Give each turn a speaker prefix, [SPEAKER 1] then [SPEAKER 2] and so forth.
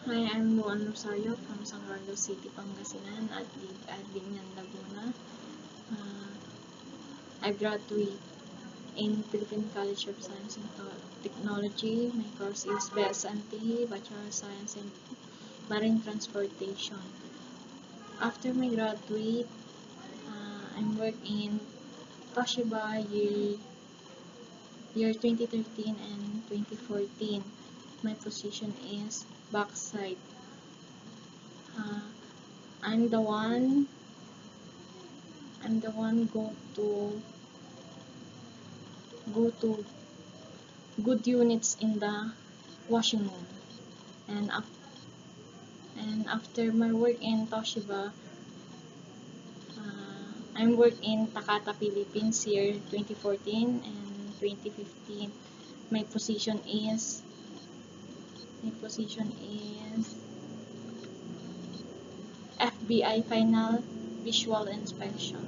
[SPEAKER 1] Hi, I'm Luan Rosario from San Carlos City, Pangasinan at live at Binyan, Laguna. I graduate in Philippine College of Science and Technology. My course is BSMT, Bachelor of Science in Marine Transportation. After my graduate, I'm working in Toshiba year 2013 and 2014. My position is backside. I'm the one go to good units in the washing room. And after my work in Toshiba, I'm work in Takata, Philippines year 2014 and 2015. My position is FBI Final Visual Inspection.